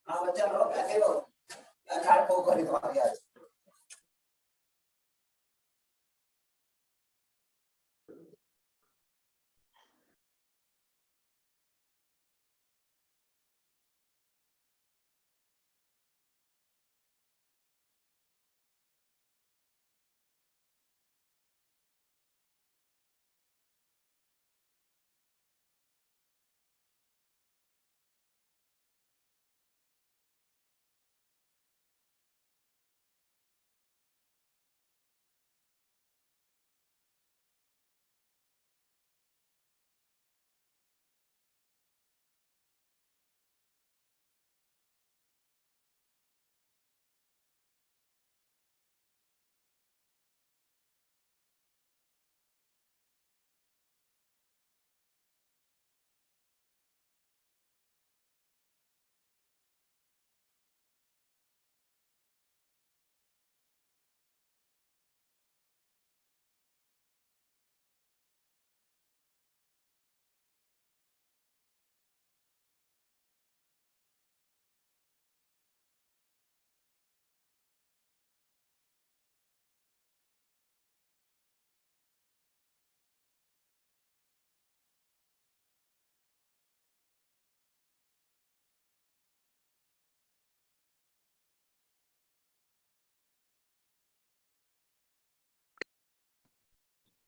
हाँ बच्चा लोग कैसे हो यार को करी तो आ गया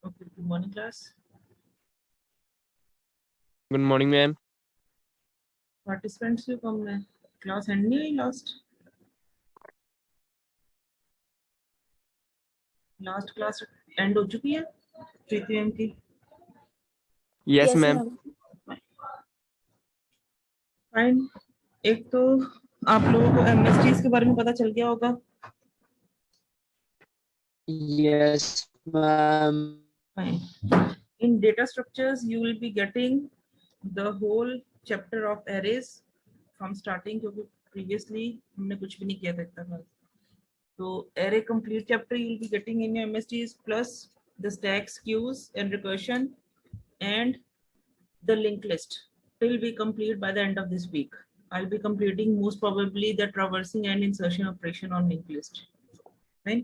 Okay, good morning, class. Good morning, ma'am. Participants, you come है class end नहीं हुई last class end हो चुकी है 3 PM की. Yes, ma'am. Fine. एक तो आप लोगों को MSTs के बारे में पता चल गया होगा. Yes, ma'am. Fine. In data structures, you will be getting the whole chapter of arrays from starting क्योंकि previously हमने कुछ भी नहीं किया था इतना खास. So array complete chapter you will be getting in your MSTs plus the stacks, queues and recursion and the linked list will be complete by the end of this week. I'll be completing most probably the traversing and insertion operation on linked list. Right?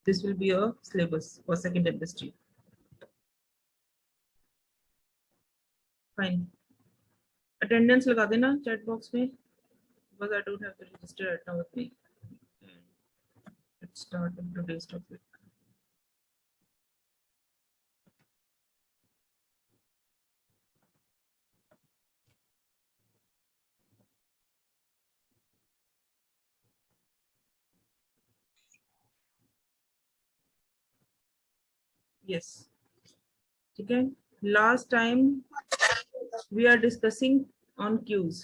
This will be a syllabus for second MST. Fine. Attendance लगा देना chat box में because I don't have the register right now with me. Let's start with today's topic. Yes. Okay. Last time we are discussing on queues.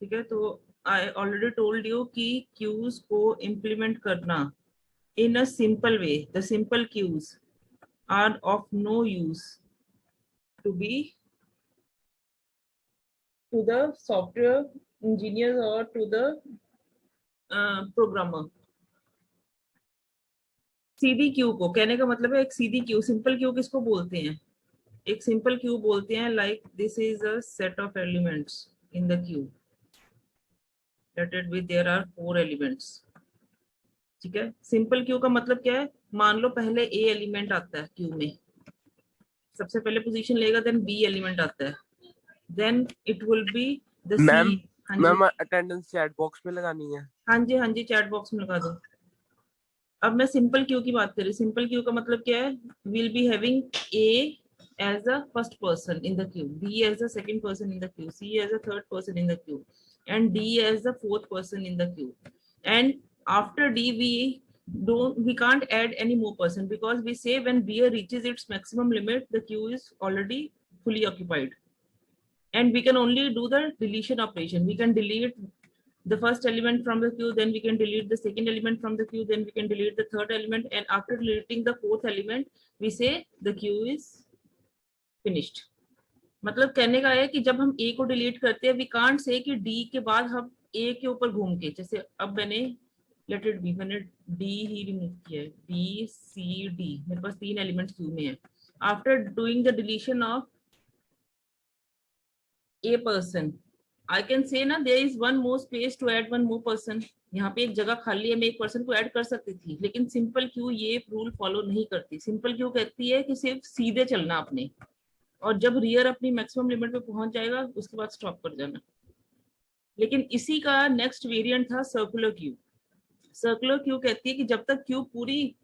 ठीक है तो I already told you कि queues को implement करना in a simple way. The simple queues are of no use to be to the software engineers or to the programmer. Sidhi Q को कहने का मतलब है एक सीधी क्यू सिंपल क्यू किसको बोलते हैं एक सिंपल क्यू बोलते हैं like this is a set of elements in the Q let it be there are 4 elements. ठीक है सिंपल क्यू का मतलब क्या है मान लो पहले ए एलिमेंट आता है क्यू में सबसे पहले पोजीशन लेगा देन बी एलिमेंट आता है then it will be the C. Ma'am attendance chat box में लगानी है. हाँ जी चैट बॉक्स में लगा दो. अब मैं सिंपल क्यू की बात कर रही. सिंपल क्यू का मतलब क्या है will be having a as a first person in the queue, B as a second person in the queue, C as a third person in the queue, and D as the fourth person in the queue. And after D, we can't add any more person because we say when rear reaches its maximum limit, the queue is already fully occupied, and we can only do the deletion operation. We can delete the first element from the queue, then we can delete the second element from the queue, then we can delete the third element, and after deleting the fourth element, we say the queue is finished. मतलब कहने का है कि जब हम A को delete करते हैं, we can't say कि D के बाद हम A के ऊपर घूम के, जैसे अब मैंने let it be, मैंने D ही रिमूव किया है, B C D, मेरे पास 3 एलिमेंट्स क्यू में है. After doing the deletion of a person, I can say ना there is one more space to add one more person. यहाँ पे एक जगह खाली है, मैं एक पर्सन को ऐड कर सकती थी, लेकिन सिंपल क्यू ये रूल फॉलो नहीं करती. सिंपल क्यू कहती है कि सिर्फ सीधे चलना अपने, और जब रियर अपनी मैक्सिमम लिमिट पे पहुंच जाएगा उसके बाद स्टॉप कर जाना. लेकिन इसी का नेक्स्ट वेरिएंट था सर्कुलर क्यू. सर्कुलर क्यू कहती है कि जब तक क्यू पूरी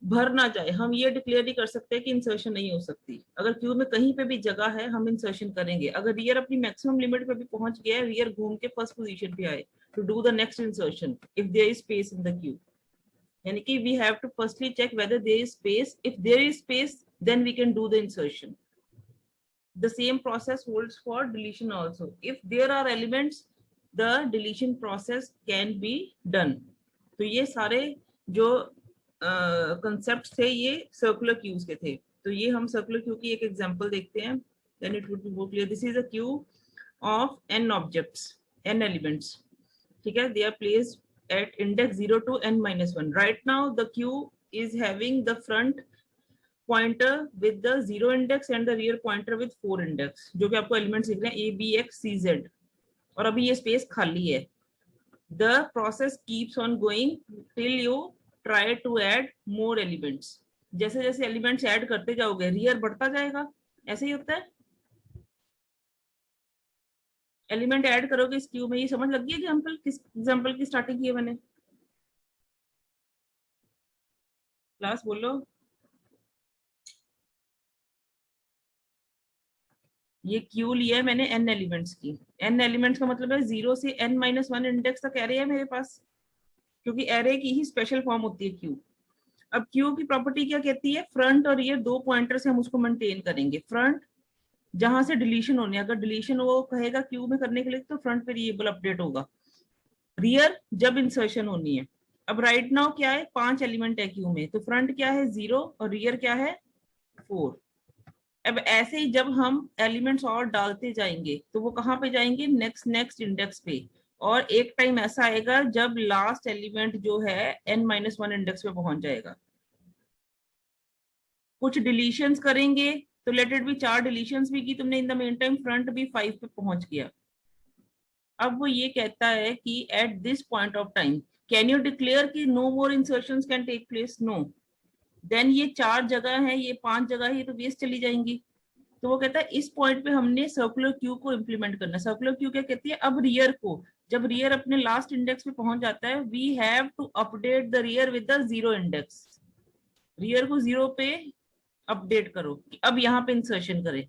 भर ना जाए हम ये डिक्लेयर नहीं कर सकते कि इंसर्शन नहीं हो सकती. अगर क्यू में कहीं पे भी जगह है हम इंसर्शन करेंगे. अगर रियर अपनी मैक्सिमम लिमिट पे भी पहुंच गया है, रियर घूम के फर्स्ट पोजीशन पे आए to do the next insertion if there is space in the queue. यानी कि we have to firstly check whether there is space. If there is space then we can do the insertion. The same process holds for deletion also. If there are elements, the deletion process can be done. तो ये सारे जो concepts थे ये circular queues के थे. तो ये हम circular queue की एक example देखते हैं. Then it would be more clear. This is a queue of n objects, n elements. ठीक है? They are placed at index 0 to n-1. Right now the queue is having the front pointer with the 0 index and the rear pointer with 4 index. जो भी आपको elements दिख रहे हैं A, B, X, C, Z, और अभी ये space खाली है. The process keeps on going till you try to add more elements. जैसे जैसे एलिमेंट्स ऐड करते जाओगे रियर बढ़ता जाएगा. ऐसे ही होता है. एलिमेंट ऐड करोगे इस क्यू में. ये समझ लग गई एग्जांपल किस एग्जांपल की स्टार्टिंग की है मैंने. क्लास बोलो. ये क्यू लिया है मैंने n एलिमेंट्स की. n एलिमेंट्स का मतलब है 0 से n-1 इंडेक्स तक एरे है मेरे पास, क्योंकि एरे की ही स्पेशल फॉर्म होती है क्यू. अब क्यू की प्रॉपर्टी क्या कहती है? फ्रंट और रियर दो पॉइंटर से हम उसको मेंटेन करेंगे. फ्रंट जहां से डिलीशन होने, अगर डिलीशन वो कहेगा क्यू में करने के लिए तो फ्रंट वेरिएबल अपडेट होगा. रियर जब इंसर्शन होनी है. अब राइट नाउ क्या है? 5 एलिमेंट है क्यू में, तो फ्रंट क्या है 0 और रियर क्या है 4. अब ऐसे ही जब हम एलिमेंट्स और डालते जाएंगे तो वो कहाँ पे जाएंगे? नेक्स्ट इंडेक्स पे. और एक टाइम ऐसा आएगा जब लास्ट एलिमेंट जो है n-1 इंडेक्स पे पहुंच जाएगा. कुछ डिलीशंस करेंगे तो लेट इट बी 4 डिलीशंस भी की तुमने, in the main time front भी 5 पे पहुंच गया. अब वो ये कहता है कि at this point of time can you declare कि no more insertions can take place? No. Then ये 4 जगह है, ये 5 जगह है, तो वेस्ट चली जाएंगी. तो वो कहता है इस पॉइंट पे हमने सर्कुलर क्यू को इंप्लीमेंट करना. सर्कुलर क्यू क्या कहती है? अब रियर को, जब रियर अपने लास्ट इंडेक्स पे पहुंच जाता है, we have to update the rear with the 0 index. Rear को 0 पे अपडेट करो कि अब यहाँ पे इंसर्शन करें.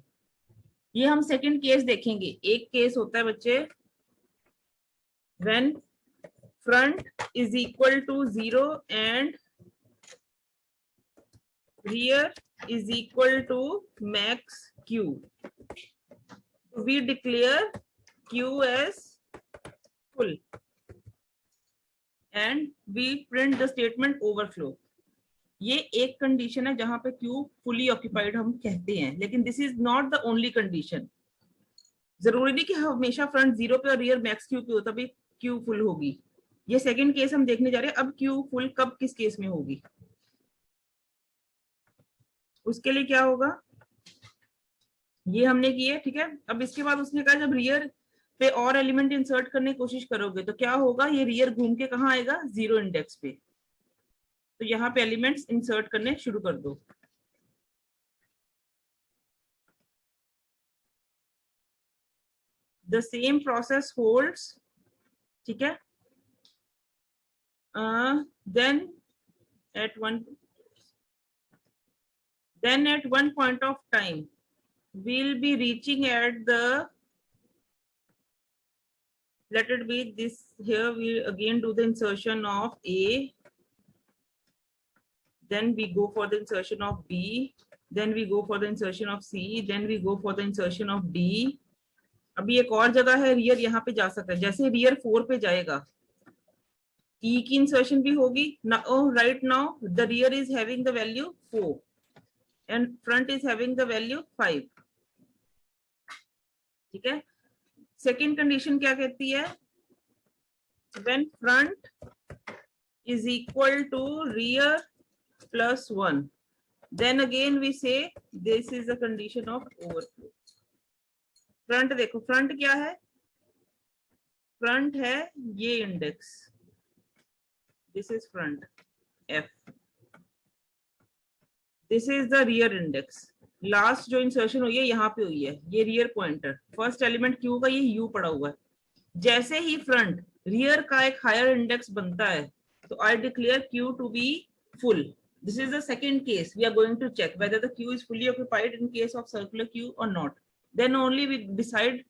ये हम सेकंड केस देखेंगे. एक केस होता है बच्चे when front is equal to 0 and rear is equal to max q. We declare q as full and we print the statement overflow. ये एक कंडीशन है जहां पे q fully occupied हम कहते हैं, लेकिन this is not the only condition. जरूरी नहीं कि हमेशा फ्रंट 0 पे और रियर मैक्स q पे हो तभी q फुल होगी. ये सेकंड केस हम देखने जा रहे हैं. अब q फुल कब किस केस में होगी उसके लिए क्या होगा ये हमने किया. ठीक है. अब इसके बाद उसने कहा जब रियर पे और एलिमेंट इंसर्ट करने की कोशिश करोगे तो क्या होगा? ये रियर घूम के कहाँ आएगा? 0 इंडेक्स पे. तो यहाँ पे एलिमेंट्स इंसर्ट करने शुरू कर दो. The same process holds. ठीक है. Then at one point of time we'll be reaching at the, let it be this here, we again do the insertion of A, then we go for the insertion of B, then we go for the insertion of C, then we go for the insertion of D. अभी एक और जगह है rear यहाँ पे जा सकता है, जैसे रियर 4 पे जाएगा E की इंसर्शन भी होगी ना. Right now the rear is having the value 4 and front is having the value 5. ठीक है. सेकेंड कंडीशन क्या कहती है? When front is equal to rear plus 1, then again we say this is the condition of overflow. Front देखो, front क्या है? Front है ये index, this is front F. This is the rear index. Last जो insertion हुई है यहाँ पे हुई है, ये rear pointer. First element Q का ये U पड़ा हुआ है. जैसे ही फ्रंट रियर का एक हायर इंडेक्स बनता है तो I declare Q to be full. This is the second case. We are going to check whether the Q is fully occupied in case of circular Q or not. Then only we decide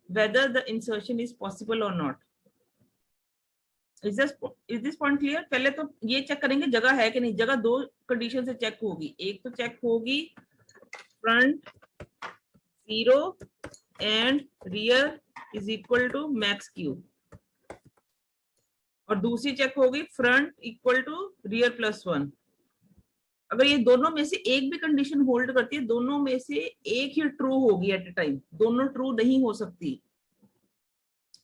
whether the insertion is possible or not. Is this point clear? पहले तो ये check करेंगे जगह है कि नहीं. जगह दो कंडीशन से चेक होगी. एक तो चेक होगी front 0 and rear is equal to max Q, और दूसरी चेक होगी front equal to rear plus 1. अगर ये दोनों में से एक भी कंडीशन होल्ड करती है, दोनों में से एक ही ट्रू होगी एट ए टाइम, दोनों ट्रू नहीं हो सकती.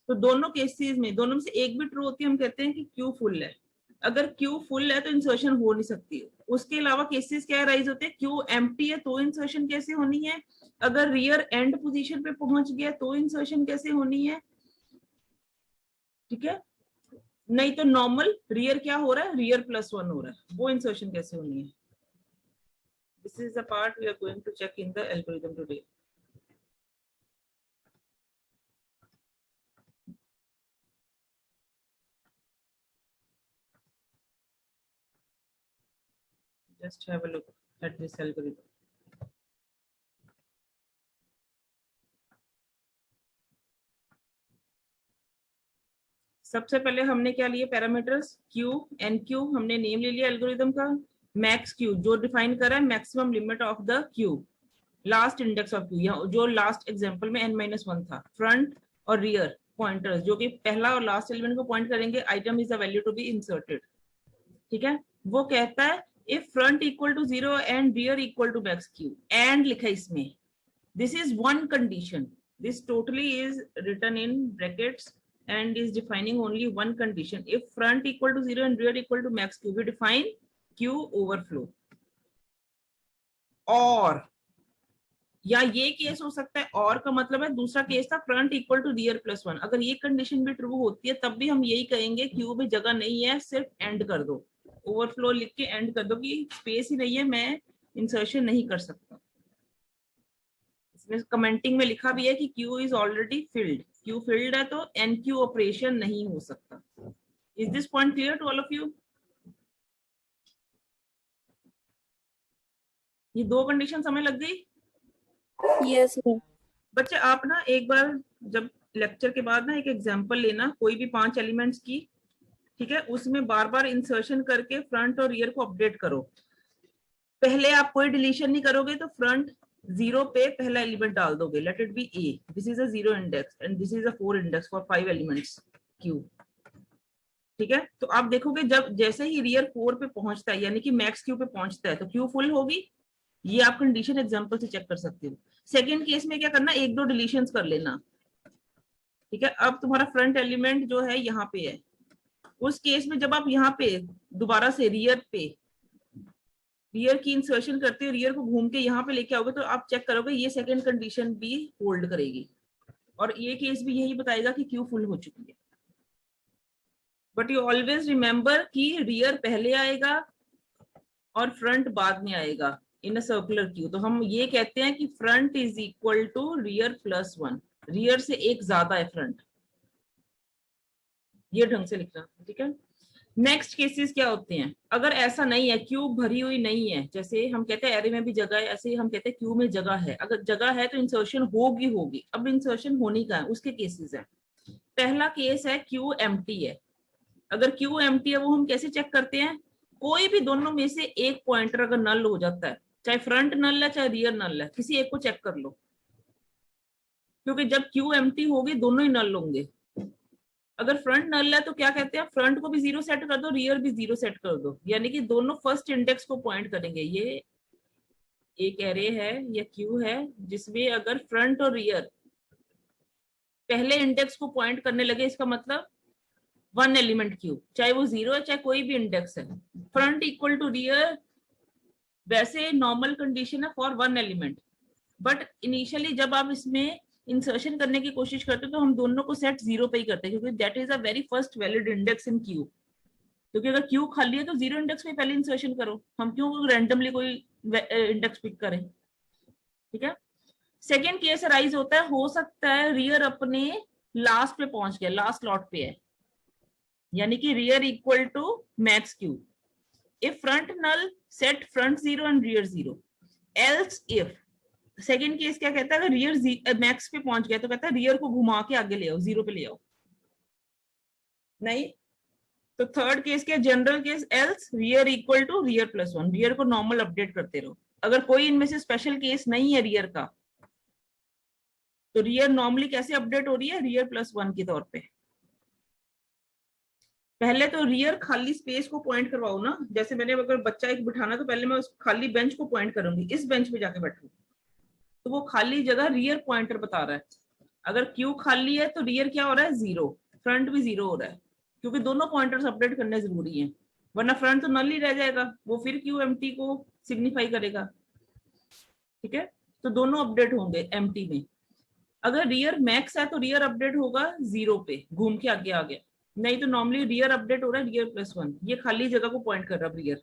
तो दोनों केसेस में दोनों में से एक भी ट्रू होती है, हम कहते हैं कि Q फुल है. अगर Q फुल है तो इंसर्शन हो नहीं सकती. उसके अलावा केसेस क्या राइज होते हैं? Q एम्प्टी है तो इंसर्शन कैसे होनी है? अगर रियर एंड पोजीशन पे पहुंच गया तो इंसर्शन कैसे होनी है? ठीक है. नहीं तो नॉर्मल रियर क्या हो रहा है? रियर प्लस 1 हो रहा है, वो इंसर्शन कैसे होनी है? This is the part we are going to check in the algorithm today. Just have a look at this algorithm. सबसे पहले हमने क्या लिए? पैरामीटर्स Q, NQ हमने नेम ले लिया एल्गोरिथम का. मैक्स Q जो डिफाइन करा है maximum limit of the Q, last index of Q, जो लास्ट एग्जांपल में n-1 था. फ्रंट और रियर पॉइंटर्स जो कि पहला और लास्ट एलिमेंट को पॉइंट करेंगे. Item is the value to be inserted. ठीक है. वो कहता है if front equal to 0 and rear equal to max Q, and लिखा इसमें. This is one condition. This totally is written in brackets and is defining only one condition. If front equal to 0 and rear equal to max Q, we define Q overflow. और या ये case हो सकता है, और का मतलब है दूसरा केस था front equal to rear plus 1. अगर ये कंडीशन भी ट्रू होती है तब भी हम यही कहेंगे Q में जगह नहीं है, सिर्फ एंड कर दो. ओवरफ्लो लिख के एंड कर दो कि स्पेस ही नहीं है, मैं इंसर्शन नहीं कर सकता. इसमें कमेंटिंग में लिखा भी है कि Q is already filled. Q filled है तो NQ ऑपरेशन नहीं हो सकता. Is this point clear to all of you? ये दो कंडीशन समझ लग गई? Yes ma'am. बच्चे आप ना एक बार जब लेक्चर के बाद ना एक एग्जांपल लेना कोई भी 5 एलिमेंट्स की. ठीक है. उसमें बार बार इंसर्शन करके फ्रंट और रियर को अपडेट करो. पहले आप कोई डिलीशन नहीं करोगे तो फ्रंट 0 पे पहला एलिमेंट डाल दोगे. Late it B A. This is a 0 index and this is a 4 index for 5 elements Q. ठीक है. तो आप देखोगे जब जैसे ही रियर 4 पे पहुंचता है यानी कि मैक्स Q पे पहुंचता है तो Q फुल होगी. ये आप कंडीशन एग्जांपल से चेक कर सकते हो. सेकंड केस में क्या करना? 1-2 डिलीशंस कर लेना. ठीक है. अब तुम्हारा फ्रंट एलिमेंट जो है यहाँ पे है. उस केस में जब आप यहाँ पे दोबारा से रियर की इंसर्शन करते हो, रियर को घूम के यहाँ पे लेके आओगे तो आप चेक करोगे ये सेकंड कंडीशन भी होल्ड करेगी और ये केस भी यही बताएगा कि Q फुल हो चुकी है. बट यू ऑलवेज रिमेंबर कि रियर पहले आएगा और फ्रंट बाद में आएगा इन अ सर्कुलर Q. तो हम ये कहते हैं कि front is equal to rear plus 1. रियर से एक ज्यादा है फ्रंट. ये ढंग से लिखना. ठीक है. नेक्स्ट केसेस क्या होते हैं? अगर ऐसा नहीं है, Q भरी हुई नहीं है, जैसे हम कहते हैं एरे में भी जगह है, ऐसे ही हम कहते हैं Q में जगह है. अगर जगह है तो इंसर्शन होगी. अब इंसर्शन होने का है, उसके केसेस है. पहला केस है Q एम्प्टी है. अगर Q एम्प्टी है वो हम कैसे चेक करते हैं? कोई भी दोनों में से एक पॉइंटर अगर नल हो जाता है, चाहे फ्रंट नल है चाहे रियर नल है, किसी एक को चेक कर लो, क्योंकि जब क्यू एम्प्टी होगी दोनों ही नल होंगे। अगर फ्रंट नल है तो क्या कहते हैं, फ्रंट को भी 0 सेट कर दो, रियर भी 0 सेट कर दो, यानी कि दोनों फर्स्ट इंडेक्स को पॉइंट करेंगे। ये एक एरे है या क्यू है जिसमें अगर फ्रंट और रियर पहले इंडेक्स को पॉइंट करने लगे, इसका मतलब 1 एलिमेंट क्यू, चाहे वो 0 है चाहे कोई भी इंडेक्स है, फ्रंट इक्वल टू रियर वैसे नॉर्मल कंडीशन है फॉर 1 एलिमेंट। बट इनिशियली जब आप इसमें इंसर्शन करने की कोशिश करते हो तो हम दोनों को सेट 0 पे ही करते हैं, क्योंकि that is a very first valid index in Q. क्योंकि अगर क्यू खाली है तो 0 इंडेक्स में पहले इंसर्शन करो, हम क्यों रैंडमली कोई इंडेक्स पिक करें। ठीक है। सेकेंड केस अराइज होता है, हो सकता है रियर अपने लास्ट पे पहुंच गया, लास्ट स्लॉट पे है, यानी कि rear equal to max Q. If front null set front 0 and rear 0, else if, second case क्या कहता है, अगर रियर मैक्स पे पहुंच गया तो कहता है रियर को घुमा के आगे ले आओ, 0 पे ले आओ। नहीं तो थर्ड केस क्या, general case, else rear equal to rear plus 1, rear को नॉर्मल अपडेट करते रहो। अगर कोई इनमें से स्पेशल केस नहीं है रियर का, तो रियर नॉर्मली कैसे अपडेट हो रही है, रियर प्लस 1 के तौर पे। पहले तो रियर खाली स्पेस को पॉइंट करवाओ ना, जैसे मैंने अगर बच्चा एक बिठाना तो पहले मैं उस खाली बेंच को पॉइंट करूंगी, इस बेंच पे जाके बैठू, तो वो खाली जगह रियर पॉइंटर बता रहा है। अगर क्यू खाली है तो रियर क्या हो रहा है, 0, फ्रंट भी 0 हो रहा है, क्योंकि दोनों पॉइंटर्स अपडेट करने जरूरी हैं, वरना फ्रंट तो नल ही रह जाएगा, वो फिर क्यू एम्प्टी को सिग्निफाई करेगा। ठीक है, तो दोनों अपडेट होंगे एम्प्टी में। अगर रियर मैक्स है तो रियर अपडेट होगा 0 पे, घूम के आगे आ गया, नहीं तो नॉर्मली रियर अपडेट हो रहा है रियर प्लस 1, ये खाली जगह को पॉइंट कर रहा है रियर,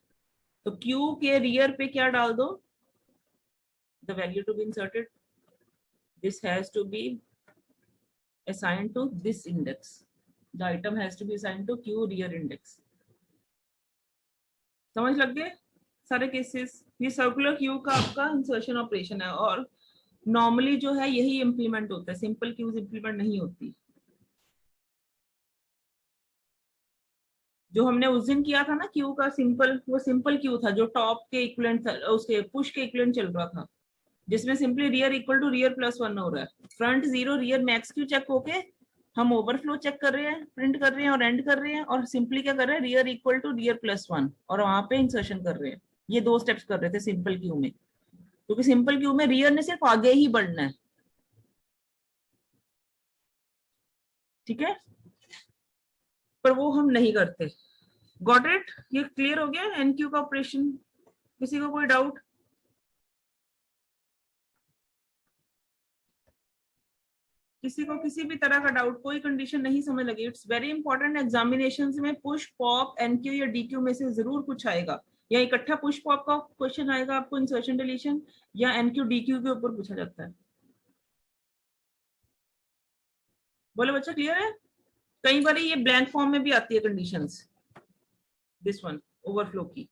तो क्यू के रियर पे क्या डाल दो, the value to be inserted, this has to be assigned to this index, the item has to be assigned to q rear index। समझ लग गए सारे केसेस। ये सर्कुलर क्यू का आपका इंसर्शन ऑपरेशन है, और नॉर्मली जो है यही इंप्लीमेंट होता है, सिंपल क्यूज इंप्लीमेंट नहीं होती। जो हमने उस दिन किया था ना क्यू का सिंपल, वो सिंपल क्यू था जो टॉप के इक्विवेलेंट, उसके पुश के इक्विवेलेंट चल रहा था, जिसमें simply rear equal to rear plus 1 हो रहा है, front 0 rear max Q check होके हम ओवरफ्लो चेक कर रहे हैं, प्रिंट कर रहे हैं और एंड कर रहे हैं, और सिंपली क्या कर रहे हैं, rear equal to rear plus 1, और वहां पे इंसर्शन कर रहे हैं। ये 2 स्टेप्स कर रहे थे सिंपल क्यू में, क्योंकि सिंपल क्यू में रियर ने सिर्फ आगे ही बढ़ना है। ठीक है, पर वो हम नहीं करते। गॉट इट, ये क्लियर हो गया एनक्यू का ऑपरेशन। किसी को कोई डाउट? किसी को किसी भी तरह का डाउट, कोई कंडीशन नहीं समझ लगी, इट्स वेरी इंपॉर्टेंट। एग्जामिनेशन में पुश पॉप एनक्यू या डीक्यू में से जरूर कुछ आएगा, या इकट्ठा पुश पॉप का क्वेश्चन आएगा आपको इंसर्शन डिलीशन, या एनक्यू डीक्यू के ऊपर पूछा जाता है। बोलो बच्चा, क्लियर है? कई बार ये ब्लैंक फॉर्म में भी आती है कंडीशंस, दिस वन ओवरफ्लो की।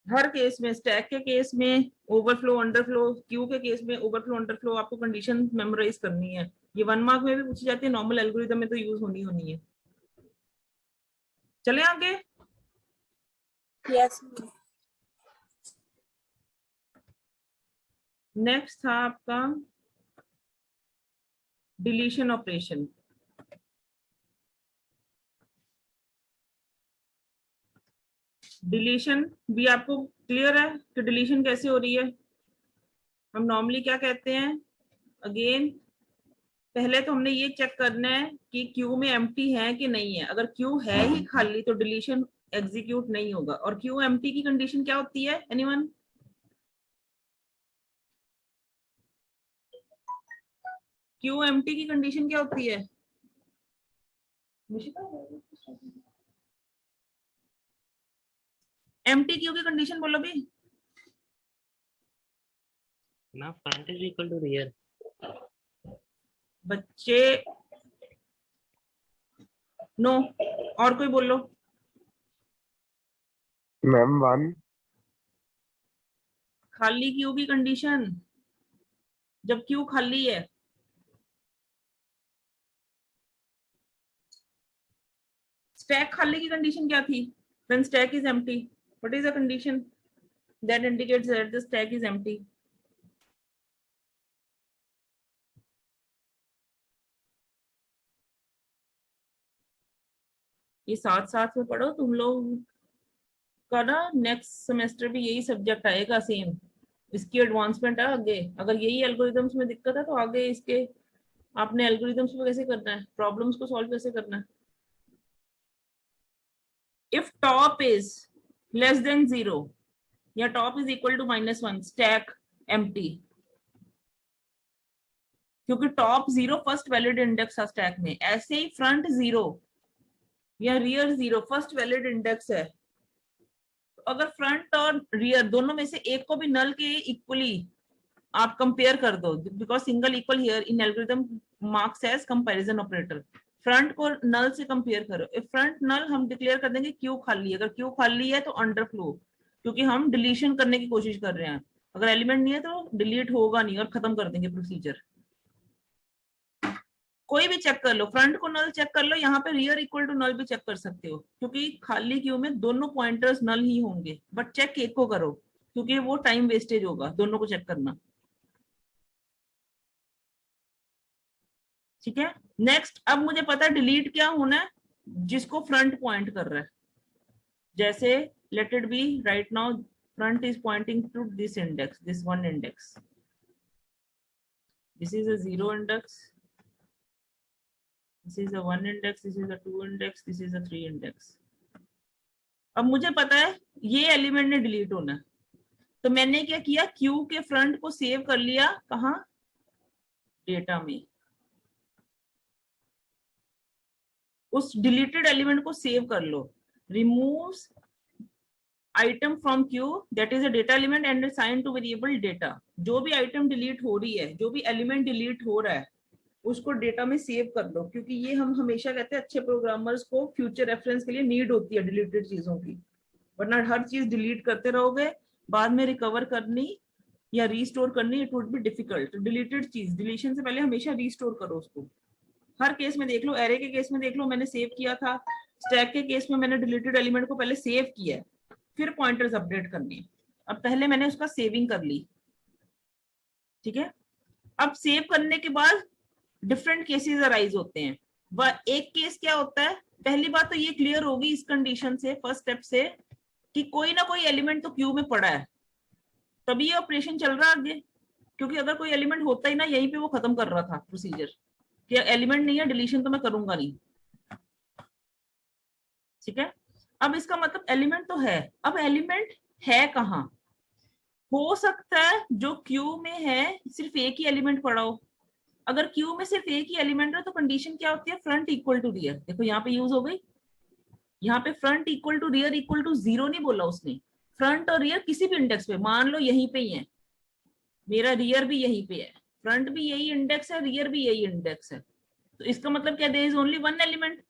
हर केस में, स्टैक के केस में ओवरफ्लो अंडरफ्लो, क्यू के केस में ओवरफ्लो अंडरफ्लो, आपको कंडीशन मेमोराइज करनी है। ये 1 मार्क में भी पूछी जाती है, नॉर्मल एल्गोरिथम में तो यूज होनी है। चले आगे। Yes. नेक्स्ट था आपका डिलीशन ऑपरेशन। डिलीशन भी आपको क्लियर है कि डिलीशन कैसे हो रही है? हम नॉर्मली क्या कहते हैं, अगेन पहले तो हमने ये चेक करना है कि क्यू में एम्प्टी है कि नहीं है। अगर क्यू है ही खाली तो डिलीशन एग्जीक्यूट नहीं होगा। और क्यू एम्प्टी की कंडीशन क्या होती है, एनीवन? क्यू एम्प्टी की कंडीशन क्या होती है? एम्प्टी क्यू की कंडीशन बोलो भी ना, front is equal to rear. बच्चे, नो, और कोई बोलो। मैम 1। खाली क्यू की कंडीशन, जब क्यू खाली है, स्टैक खाली की कंडीशन क्या थी? When stack is empty, what is the condition that indicates that the stack is empty? ये साथ साथ में पढ़ो, तुम लोग का ना नेक्स्ट सेमेस्टर भी यही सब्जेक्ट आएगा सेम, इसकी एडवांसमेंट है आगे। अगर यही एल्गोरिथम्स में दिक्कत है तो आगे इसके आपने एल्गोरिथम्स को कैसे करना है, प्रॉब्लम्स को सॉल्व कैसे करना है। If top is less than 0 या top is equal to -1, stack empty, क्योंकि टॉप 0 फर्स्ट वैलिड इंडेक्स है स्टैक में, ऐसे ही फ्रंट 0 या रियर 0 फर्स्ट वैलिड इंडेक्स है। तो अगर फ्रंट और रियर दोनों में से एक को भी नल के इक्वली आप कंपेयर कर दो, because single equal here in algorithm marks as comparison operator, front को नल से कंपेयर करो। इफ फ्रंट नल हम डिक्लेयर कर देंगे क्यू खाली, अगर क्यू खाली है तो अंडरफ्लो, क्योंकि हम डिलीशन करने की कोशिश कर रहे हैं, अगर एलिमेंट नहीं है तो डिलीट होगा नहीं और खत्म कर देंगे प्रोसीजर। कोई भी चेक कर लो, फ्रंट को नल चेक कर लो, यहाँ पे रियर इक्वल टू नल भी चेक कर सकते हो, क्योंकि खाली क्यू में दोनों पॉइंटर्स नल ही होंगे, बट चेक एक को करो क्योंकि वो टाइम वेस्टेज होगा दोनों को चेक करना। ठीक है, नेक्स्ट अब मुझे पता है डिलीट क्या होना है, जिसको फ्रंट पॉइंट कर रहा है। जैसे let it be right now front is pointing to this index, this one index, this is a 0 index, this is a 1 index, this is a 2 index, this is a 3 index। अब मुझे पता है ये element ने delete होना है, तो मैंने क्या किया, क्यू के फ्रंट को सेव कर लिया, कहाँ, डेटा में। उस डिलीटेड एलिमेंट को सेव कर लो, removes item from queue that is a data element and assign to variable data. जो भी आइटम डिलीट हो रही है, जो भी एलिमेंट डिलीट हो रहा है, उसको डेटा में सेव कर लो, क्योंकि ये हम हमेशा कहते हैं अच्छे प्रोग्रामर्स को फ्यूचर रेफरेंस के लिए नीड होती है डिलीटेड चीजों की, वरना हर चीज डिलीट करते रहोगे, बाद में रिकवर करनी या रीस्टोर करनी it would be difficult. Deleted चीज डिलीशन से पहले हमेशा रीस्टोर करो उसको। हर केस में देख लो, एरे के केस में देख लो, मैंने सेव किया था, स्टैक के केस में मैंने डिलीटेड एलिमेंट को पहले सेव किया है, फिर पॉइंटर्स अपडेट करनी है। अब पहले मैंने उसका सेविंग कर ली, ठीक है। अब सेव करने के बाद डिफरेंट केसेस अराइज होते हैं। वह एक केस क्या होता है, पहली बात तो ये क्लियर होगी इस कंडीशन से, फर्स्ट स्टेप से, कि कोई ना कोई एलिमेंट तो क्यू में पड़ा है, तभी ये ऑपरेशन चल रहा है आगे, क्योंकि अगर कोई एलिमेंट होता ही ना, यहीं पे वो खत्म कर रहा था प्रोसीजर, कि एलिमेंट नहीं है डिलीशन तो मैं करूंगा नहीं। ठीक है, अब इसका मतलब एलिमेंट तो है, अब एलिमेंट है कहाँ? हो सकता है जो क्यू में है सिर्फ एक ही एलिमेंट पड़ा हो। अगर क्यू में सिर्फ एक ही एलिमेंट है तो कंडीशन क्या होती है, फ्रंट इक्वल टू रियर। देखो यहाँ पे यूज हो गई, यहाँ पे front equal to rear equal to 0 नहीं बोला उसने, फ्रंट और रियर किसी भी इंडेक्स पे, मान लो यहीं पे ही है, मेरा रियर भी यहीं पे है, फ्रंट भी यही इंडेक्स है, रियर भी यही इंडेक्स है, तो इसका मतलब क्या, there is only one element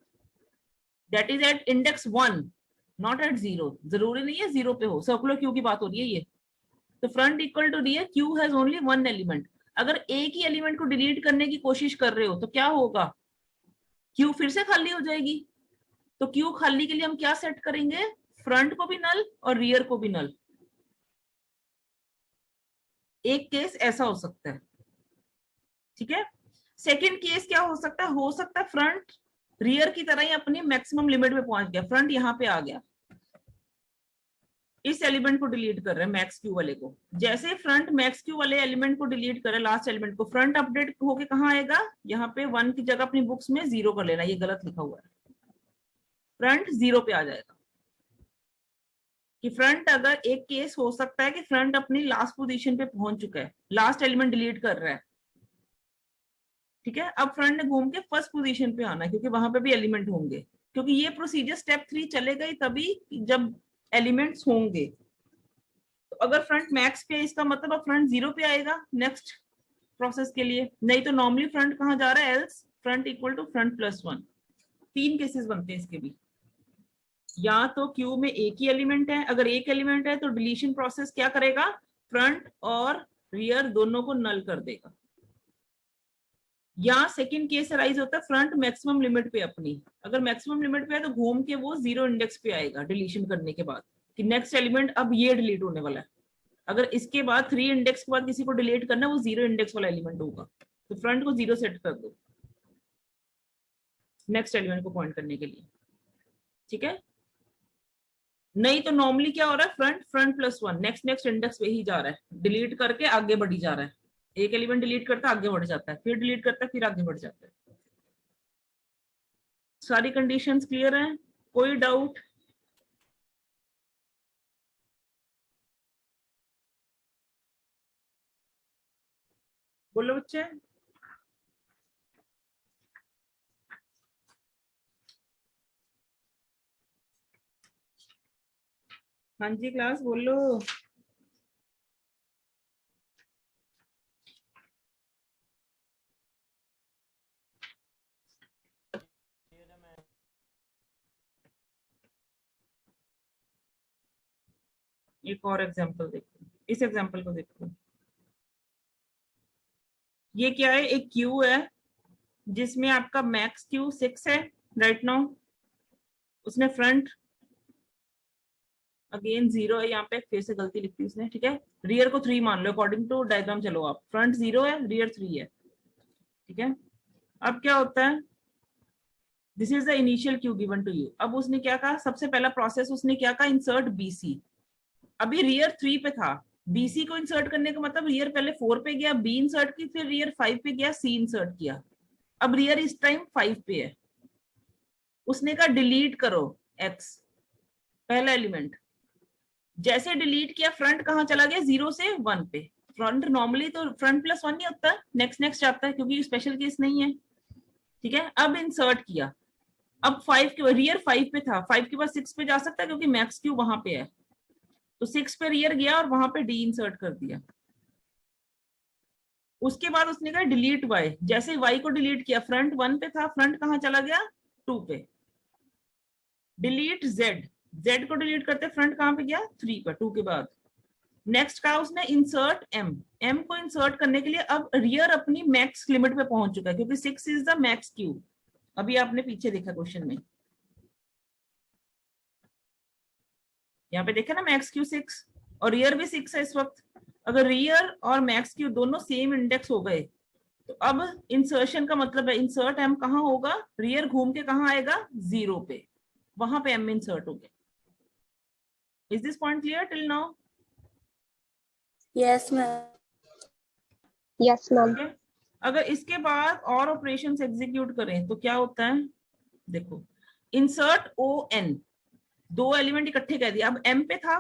that is at index 1 not at 0। जरूरी नहीं है 0 पे हो, सर्कुलर क्यू की बात हो रही है ये। तो front equal to rear, queue has only one element. अगर एक ही एलिमेंट को डिलीट करने की कोशिश कर रहे हो तो क्या होगा, क्यू फिर से खाली हो जाएगी। तो क्यू खाली के लिए हम क्या सेट करेंगे, फ्रंट को भी नल और रियर को भी नल। एक केस ऐसा हो सकता है, ठीक है। सेकंड केस क्या हो सकता है, हो सकता है फ्रंट रियर की तरह ही अपनी मैक्सिमम लिमिट में पहुंच गया, फ्रंट यहाँ पे आ गया, इस एलिमेंट को डिलीट कर रहे हैं मैक्स क्यू वाले को। जैसे फ्रंट मैक्स क्यू वाले एलिमेंट को डिलीट करे, लास्ट एलिमेंट को, फ्रंट अपडेट होके कहाँ आएगा, यहाँ पे 1 की जगह अपनी बुक्स में 0 कर लेना, ये गलत लिखा हुआ है, फ्रंट 0 पे आ जाएगा। कि फ्रंट, अगर एक केस हो सकता है कि फ्रंट अपनी लास्ट पोजीशन पे पहुंच चुका है, लास्ट एलिमेंट डिलीट कर रहा है, ठीक है। अब फ्रंट ने घूम के फर्स्ट पोजीशन पे आना है, क्योंकि वहां पे भी एलिमेंट होंगे, क्योंकि ये प्रोसीजर स्टेप 3 चलेगा ही तभी जब एलिमेंट्स होंगे। तो अगर फ्रंट मैक्स पे है, इसका मतलब अब फ्रंट 0 पे आएगा नेक्स्ट प्रोसेस के लिए, नहीं तो नॉर्मली फ्रंट कहाँ जा रहा है, else front equal to front plus 1। 3 cases बनते हैं इसके भी, या तो क्यू में एक ही एलिमेंट है, अगर एक एलिमेंट है तो डिलीशन प्रोसेस क्या करेगा, फ्रंट और रियर दोनों को नल कर देगा, यहाँ सेकंड केस अराइज होता है फ्रंट मैक्सिमम लिमिट पे अपनी, अगर मैक्सिमम लिमिट पे है तो घूम के वो 0 इंडेक्स पे आएगा डिलीशन करने के बाद कि नेक्स्ट एलिमेंट अब ये डिलीट होने वाला है। अगर इसके बाद 3 इंडेक्स के बाद किसी को डिलीट करना है वो 0 इंडेक्स वाला एलिमेंट होगा, तो फ्रंट को 0 सेट कर दो नेक्स्ट एलिमेंट को पॉइंट करने के लिए, ठीक है। नहीं तो नॉर्मली क्या हो रहा है, फ्रंट प्लस 1 नेक्स्ट इंडेक्स पे ही जा रहा है, डिलीट करके आगे बढ़ी जा रहा है, एक एलिमेंट डिलीट करता है आगे बढ़ जाता है, फिर डिलीट करता है फिर आगे बढ़ जाता है। सारी कंडीशंस क्लियर हैं, कोई डाउट? बोलो बच्चे। हाँ जी क्लास बोलो। एक और एग्जांपल देखो, इस एग्जांपल को देखो। ये क्या है, एक क्यू है जिसमें आपका मैक्स क्यू 6 है राइट नाउ, उसने फ्रंट अगेन 0 है, यहाँ पे फिर से गलती लिखी उसने, ठीक है। रियर को 3 मान लो, अकॉर्डिंग टू डायग्राम चलो आप, फ्रंट 0 है रियर 3 है, ठीक है। अब क्या होता है, this is the initial queue given to you. अब उसने क्या कहा, सबसे पहला प्रोसेस उसने क्या कहा, इंसर्ट बीसी। अभी रियर 3 पे था, बीसी को इंसर्ट करने का मतलब रियर पहले 4 पे गया, बी इंसर्ट की, फिर रियर 5 पे गया, सी इंसर्ट किया। अब रियर इस टाइम 5 पे है, उसने कहा डिलीट करो एक्स पहला एलिमेंट। जैसे डिलीट किया फ्रंट कहाँ चला गया, 0 से 1 पे। फ्रंट नॉर्मली तो फ्रंट प्लस 1 नहीं होता, नेक्स्ट आता है क्योंकि स्पेशल केस नहीं है, ठीक है। अब इंसर्ट किया, अब 5 के रियर 5 पे था, 5 के बाद 6 पे जा सकता है क्योंकि मैक्स क्यू वहां पे है, तो 6 पे रियर गया और वहां पे डी इंसर्ट कर दिया। उसके बाद उसने कहा डिलीट वाई, जैसे वाई को डिलीट किया, फ्रंट 1 पे था, फ्रंट कहाँ चला गया 2 पे। डिलीट जेड, जेड को डिलीट करते फ्रंट कहाँ पे गया 3 पे 2 के बाद। नेक्स्ट कहा उसने इंसर्ट एम, एम को इंसर्ट करने के लिए अब रियर अपनी मैक्स लिमिट पे पहुंच चुका है क्योंकि 6 इज द मैक्स क्यू। अभी आपने पीछे देखा क्वेश्चन में, यहाँ पे देखा ना मैक्स क्यू 6 और रियर भी 6 है इस वक्त। अगर रियर और मैक्स क्यू दोनों सेम इंडेक्स हो गए तो अब इंसर्शन का मतलब है इंसर्ट एम कहाँ होगा, रियर घूम के कहाँ आएगा 0 पे, वहां पे एम इंसर्ट हो गया। Is this point clear till now? Yes, ma'am. Yes, ma'am. अगर इसके बाद और ऑपरेशंस एग्जीक्यूट करें तो क्या होता है, देखो इंसर्ट ओ एन, 2 एलिमेंट इकट्ठे कह दिया। अब एम पे था,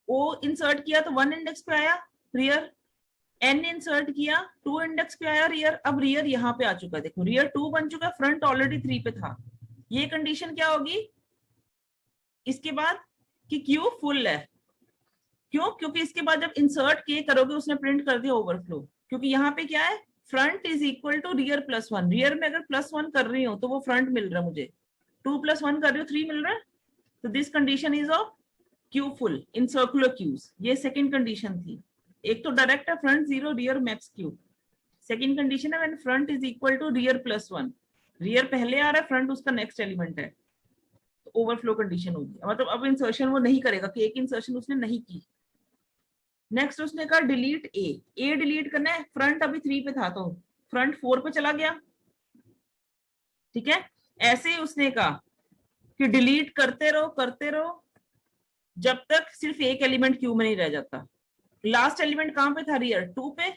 ओ इंसर्ट किया तो 1 इंडेक्स पे आया रियर, एन इंसर्ट किया 2 इंडेक्स पे आया रियर। अब रियर यहाँ पे आ चुका है, देखो रियर 2 बन चुका है, फ्रंट ऑलरेडी 3 पे था। ये कंडीशन क्या होगी इसके बाद कि क्यू फुल है, क्यों, क्योंकि इसके बाद जब इंसर्ट के करोगे उसने प्रिंट कर दिया ओवरफ्लो, क्योंकि यहाँ पे क्या है front is equal to rear plus 1। Rear में अगर +1 कर रही हूँ तो वो फ्रंट मिल रहा है मुझे, 2 + 1 कर रही हूँ 3 मिल रहा है, तो this condition is of queue full in circular queues. ये सेकंड कंडीशन थी। एक तो डायरेक्ट है front 0 rear max queue, second condition है when front is equal to rear +1, rear पहले आ रहा है फ्रंट उसका नेक्स्ट एलिमेंट है, तो ओवरफ्लो कंडीशन होगी। मतलब अब इंसर्शन वो नहीं करेगा कि एक इंसर्शन उसने नहीं की। नेक्स्ट उसने कहा डिलीट ए डिलीट करना है, फ्रंट अभी 3 पे था तो फ्रंट 4 पे चला गया, ठीक है। ऐसे ही उसने कहा कि डिलीट करते रहो जब तक सिर्फ एक एलिमेंट क्यू में नहीं रह जाता। लास्ट एलिमेंट कहां पे था, रियर 2 पे,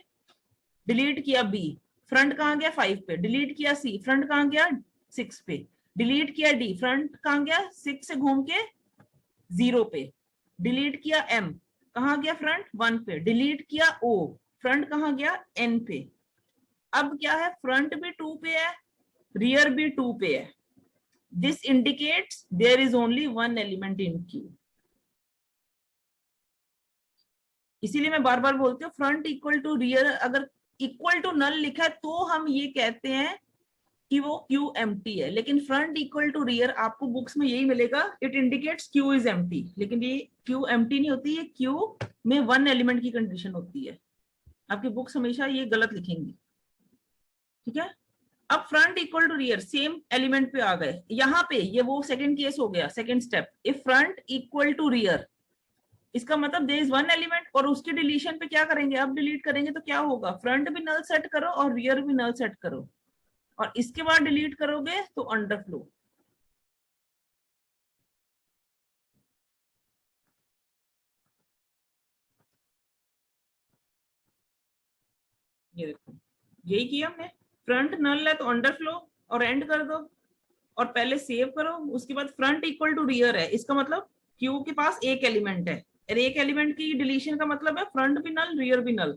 डिलीट किया बी, फ्रंट कहां गया 5 पे, डिलीट किया सी, फ्रंट कहां गया 6 पे, डिलीट किया डी, फ्रंट कहां गया 6 से घूम के 0 पे, डिलीट किया एम, कहां गया फ्रंट 1 पे, डिलीट किया ओ, फ्रंट कहां गया एन पे। अब क्या है, फ्रंट भी 2 पे है, रियर भी 2 पे है। This indicates there is only 1 element in queue. इसीलिए मैं बार बार बोलती हूँ फ्रंट इक्वल टू रियर, अगर इक्वल टू नल लिखा है तो हम ये कहते हैं कि वो क्यू एम्प्टी है, लेकिन फ्रंट इक्वल टू रियर आपको बुक्स में यही मिलेगा, it indicates Q is empty, लेकिन ये क्यू एम्प्टी नहीं होती, ये क्यू में 1 एलिमेंट की कंडीशन होती है। आपकी बुक्स हमेशा ये गलत लिखेंगी। ठीक है। अब front equal to rear same element पे आ गए, यहाँ पे ये वो सेकंड केस हो गया, second step. If front equal to rear, इसका मतलब देयर इज वन एलिमेंट और उसके डिलीशन पे क्या करेंगे, अब डिलीट करेंगे तो क्या होगा, फ्रंट भी नल सेट करो और रियर भी नल सेट करो, और इसके बाद डिलीट करोगे तो अंडरफ्लो। ये देखो यही किया हमने, फ्रंट नल है तो अंडरफ्लो और एंड कर दो, और पहले सेव करो, उसके बाद फ्रंट इक्वल टू रियर है, इसका मतलब क्यू के पास एक एलिमेंट है, और एक एलिमेंट की डिलीशन का मतलब है फ्रंट भी नल रियर भी नल।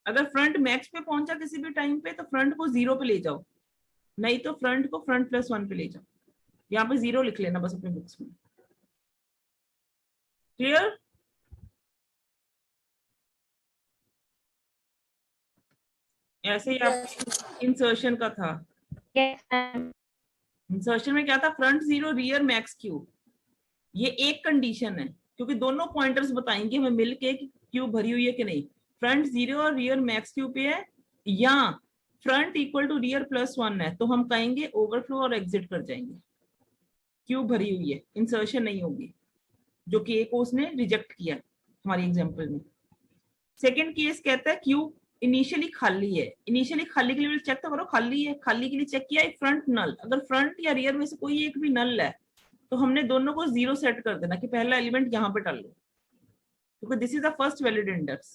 अगर फ्रंट मैक्स पे पहुंचा किसी भी टाइम पे तो फ्रंट को 0 पे ले जाओ, नहीं तो फ्रंट को फ्रंट प्लस 1 पे ले जाओ। यहाँ पे 0 लिख लेना बस अपने बुक्स में। क्लियर? ऐसे ही आप इंसर्शन का था, इंसर्शन में क्या था, फ्रंट 0 रियर मैक्स क्यू, ये एक कंडीशन है क्योंकि दोनों पॉइंटर्स बताएंगे हमें मिलके कि क्यू भरी हुई है कि नहीं। फ्रंट 0 और रियर मैक्स क्यू पे है, या front equal to rear plus 1 है, तो हम कहेंगे ओवरफ्लो और एग्जिट कर जाएंगे, क्यू भरी हुई है, इंसर्शन नहीं होगी, जो कि एक उसने रिजेक्ट किया हमारी एग्जांपल में। सेकंड केस कहता है क्यू इनिशियली खाली है, इनिशियली खाली के लिए चेक तो करो, खाली है, खाली के लिए चेक किया फ्रंट नल, अगर फ्रंट या रियर में से कोई एक भी नल है तो हमने दोनों को 0 सेट कर देना कि पहला एलिमेंट यहाँ पे डाल लो, क्योंकि this is the first valid index.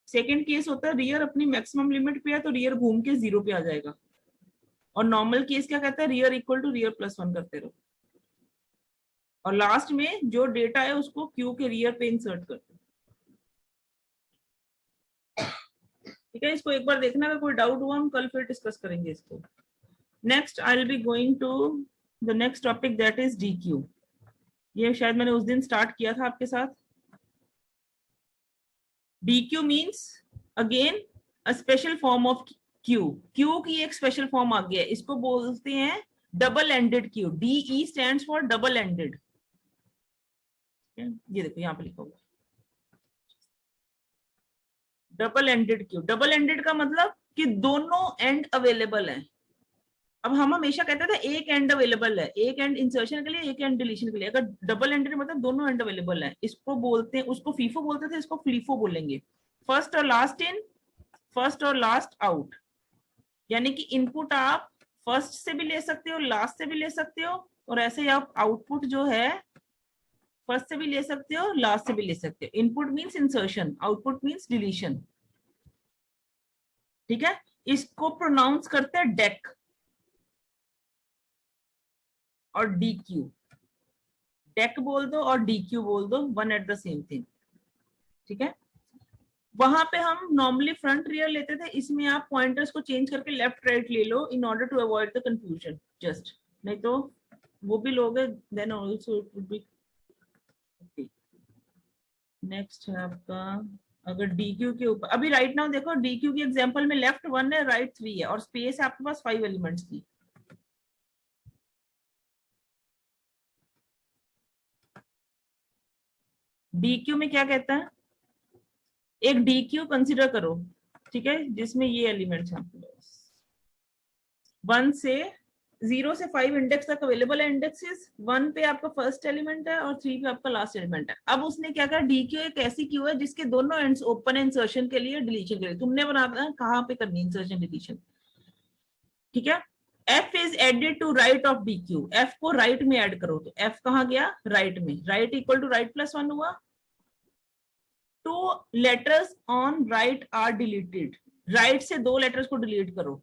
Second case होता है रियर अपनी मैक्सिमम लिमिट पे है तो रियर घूम के 0 पे आ जाएगा, और नॉर्मल केस क्या कहता है, rear equal to rear plus 1 करते रहो, और लास्ट में जो डेटा है उसको क्यू के रियर पे इंसर्ट कर दो। ठीक है, इसको एक बार देखना, अगर कोई डाउट हुआ हम कल फिर डिस्कस करेंगे इसको। Next I will be going to the next topic that is DQ। ये शायद मैंने उस दिन स्टार्ट किया था आपके साथ। DQ means again a special form of Q। Q की एक स्पेशल फॉर्म आ गया है, इसको बोलते हैं double ended Q। DE stands for double ended. ये देखो यहाँ पे लिखा हुआ double ended Q। Double ended का मतलब कि दोनों एंड अवेलेबल हैं। अब हम हमेशा कहते थे एक एंड अवेलेबल है, एक एंड इंसर्शन के लिए एक एंड डिलीशन के लिए, अगर डबल एंडेड मतलब दोनों एंड अवेलेबल है, इसको बोलते हैं, उसको फीफो बोलते थे, इसको फ्लीफो बोलेंगे। फर्स्ट और लास्ट इन, फर्स्ट और लास्ट आउट, यानी कि इनपुट आप फर्स्ट से भी ले सकते हो, लास्ट से भी ले सकते हो, और ऐसे ही आप आउटपुट जो है फर्स्ट से भी ले सकते हो, लास्ट से भी ले सकते हो। Input means insertion, output means deletion. ठीक है, इसको प्रोनाउंस करते हैं डेक और DQ। डेक बोल दो और DQ बोल दो, one at the same thing. ठीक है, वहां पे हम नॉर्मली फ्रंट रियर लेते थे, इसमें आप पॉइंटर्स को चेंज करके लेफ्ट राइट ले लो in order to avoid the confusion just, नहीं तो वो भी लोगे then also it would be okay. Next है आपका, अगर DQ के ऊपर अभी राइट नाउ देखो, DQ की एग्जांपल में लेफ्ट 1 है, राइट 3 है, और स्पेस है आपके पास 5 एलिमेंट्स की। DQ में क्या कहता है, एक DQ कंसीडर करो, ठीक है, जिसमें ये एलिमेंट्स हैं, 1 से 0 से 5 इंडेक्स तक अवेलेबल है इंडेक्सेस। 1 पे आपका फर्स्ट एलिमेंट है और 3 पे आपका लास्ट एलिमेंट है। अब उसने क्या कहा, DQ एक ऐसी क्यू है जिसके दोनों एंड्स ओपन है इंसर्शन के लिए, डिलीशन के लिए। तुमने बनाना है कहाँ पे करनी इंसर्शन डिलीशन। ठीक है, F is added to right of DQ। F को राइट में ऐड करो, तो F कहाँ गया, राइट में, right equal to right plus 1 हुआ। Two letters on right are deleted, right से 2 लेटर्स को डिलीट करो।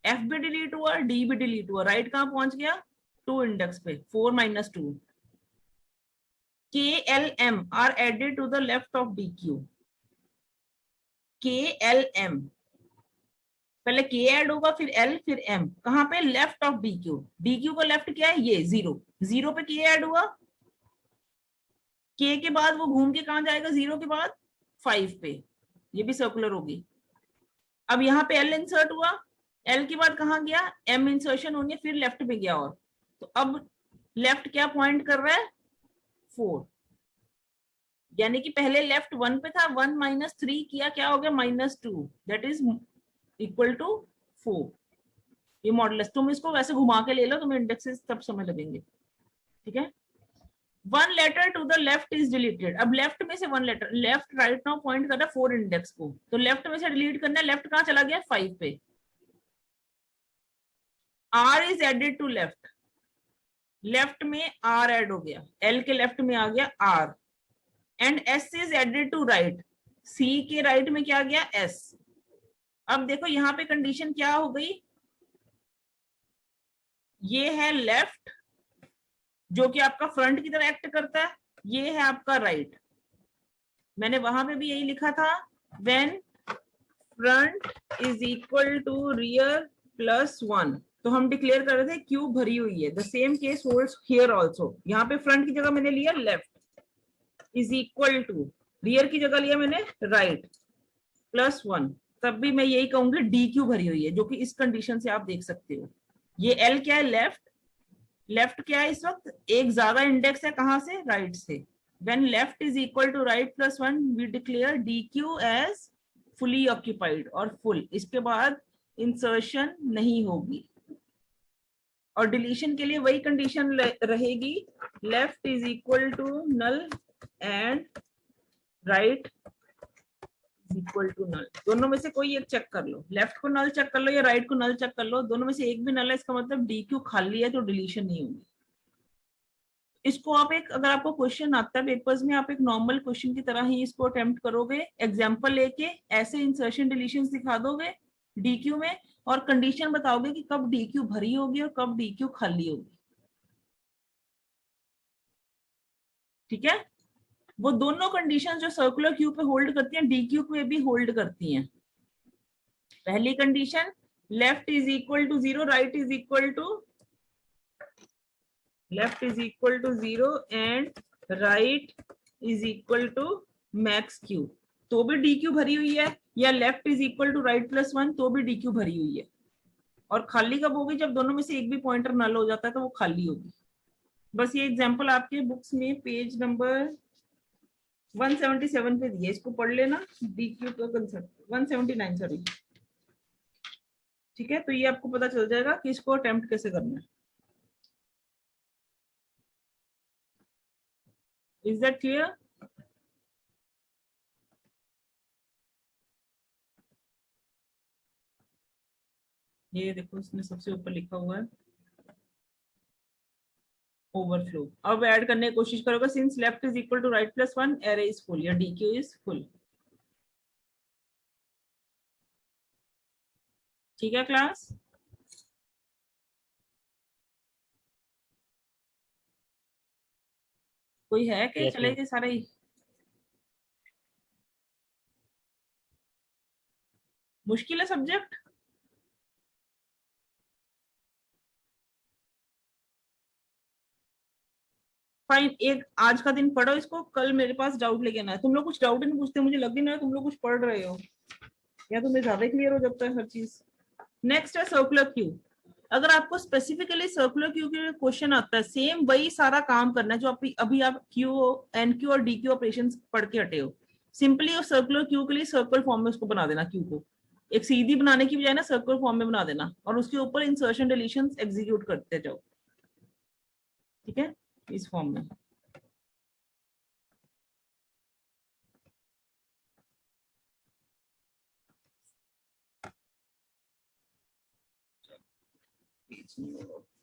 F भी डिलीट हुआ, D भी डिलीट हुआ, राइट कहां पहुंच गया, 2 इंडेक्स पे, 4 - 2। KLM are added to the left of DQ। KLM, पहले K ऐड होगा फिर L फिर M, कहां पे, लेफ्ट ऑफ DQ। DQ का लेफ्ट क्या है, ये 0, 0 पे K ऐड हुआ, K के बाद वो घूम के कहां जाएगा, 0 के बाद 5 पे, ये भी सर्कुलर होगी। अब यहाँ पे L इंसर्ट हुआ, L के बाद कहां गया, M इंसर्शन होनी है, फिर लेफ्ट में गया, और तो अब लेफ्ट क्या पॉइंट कर रहा है, 4, यानी कि पहले लेफ्ट 1 पे था, 1 - 3 किया, क्या हो गया, -2, दैट इज इक्वल टू 4, ये मॉडुलस। तुम इसको वैसे घुमा के ले लो, तुम्हें इंडेक्सेस तब समझ लगेंगे, ठीक है। 1 letter to the left is deleted. अब लेफ्ट में से 1 letter, left right now point कर रहा है 4 इंडेक्स को, तो लेफ्ट में से डिलीट करना है। लेफ्ट कहां चला गया? 5 पे। R is added to left, left में R ऐड हो गया, L के लेफ्ट में आ गया R, and S is added to right, C के राइट में क्या आ गया? S। अब देखो यहाँ पे कंडीशन क्या हो गई, ये है लेफ्ट जो कि आपका फ्रंट की तरह एक्ट करता है, ये है आपका राइट। मैंने वहां पे भी यही लिखा था, when front is equal to rear plus 1, तो हम डिक्लेयर कर रहे थे क्यू भरी हुई है। The same case holds here also. यहाँ पे फ्रंट की जगह मैंने लिया left is equal to, rear की जगह लिया मैंने राइट प्लस 1, तब भी मैं यही कहूंगी डी क्यू भरी हुई है, जो कि इस कंडीशन से आप देख सकते हो। ये एल क्या है? लेफ्ट। लेफ्ट क्या है इस वक्त? एक ज्यादा इंडेक्स है, कहां से? राइट से। When left is equal to right plus 1 we declare D queue as fully occupied और फुल। इसके बाद इंसर्शन नहीं होगी, और डिलीशन के लिए वही कंडीशन रहेगी, left is equal to null and right equal to null. दोनों में से कोई एक चेक कर लो, लेफ्ट को नल चेक कर लो या राइट को नल चेक कर लो, दोनों में से एक भी नल है, इसका मतलब डी क्यू खाली है, तो डिलीशन नहीं होगी। इसको आप एक, अगर आपको क्वेश्चन आता है पेपर्स में, आप एक नॉर्मल क्वेश्चन की तरह ही इसको अटेम्प्ट करोगे, एग्जांपल लेके ऐसे इंसर्शन डिलीशन दिखा दोगे डी क्यू में, और कंडीशन बताओगे कि कब डी क्यू भरी होगी और कब डी क्यू खाली होगी, ठीक है। वो दोनों कंडीशन जो सर्कुलर क्यू पे होल्ड करती हैं, डी क्यू पे भी होल्ड करती हैं। पहली condition, left is equal to 0, right is equal to, left is equal to 0 and right is equal to max queue, तो भी डी क्यू भरी हुई है, या left is equal to right plus 1, तो भी डी क्यू भरी हुई है। और खाली कब होगी? जब दोनों में से एक भी पॉइंटर नल हो जाता है तो वो खाली होगी। बस ये एग्जांपल आपके बुक्स में पेज नंबर 177 पे दिए, इसको पढ़ लेना, डी क्यू का कंसेप्ट 179 सॉरी, ठीक है। तो ये आपको पता चल जाएगा कि इसको अटेम्प्ट कैसे करना है। Is that clear? ये देखो इसमें सबसे ऊपर लिखा हुआ है ओवरफ्लो। अब ऐड करने की कोशिश करोगे, since left is equal to right plus 1 array is full, या डी क्यू इज फुल, ठीक है क्लास। कोई है कि Yes, ma'am. चलेंगे सारे ही? मुश्किल है सब्जेक्ट? फाइन, एक आज का दिन पढ़ो इसको, कल मेरे पास डाउट लेके आना है। तुम लोग कुछ डाउट नहीं पूछते, मुझे लग नहीं रहा तुम लोग कुछ पढ़ रहे हो, या तुम्हें ज्यादा क्लियर हो जाता है हर चीज। नेक्स्ट है सर्कुलर क्यू। अगर आपको स्पेसिफिकली सर्कुलर क्यू के क्वेश्चन आता है, सेम वही सारा काम करना है जो अभी आप क्यू, एन क्यू और डी क्यू ऑपरेशन पढ़ के हटे हो। सिंपली और सर्कुलर क्यू के लिए सर्कुलर फॉर्म में उसको बना देना, क्यू को एक सीधी बनाने की बजाय ना सर्कुलर फॉर्म में बना देना, और उसके ऊपर इंसर्शन डिलीशन एग्जीक्यूट करते जाओ, ठीक है, इस फॉर्म में। पेज नहीं होगा।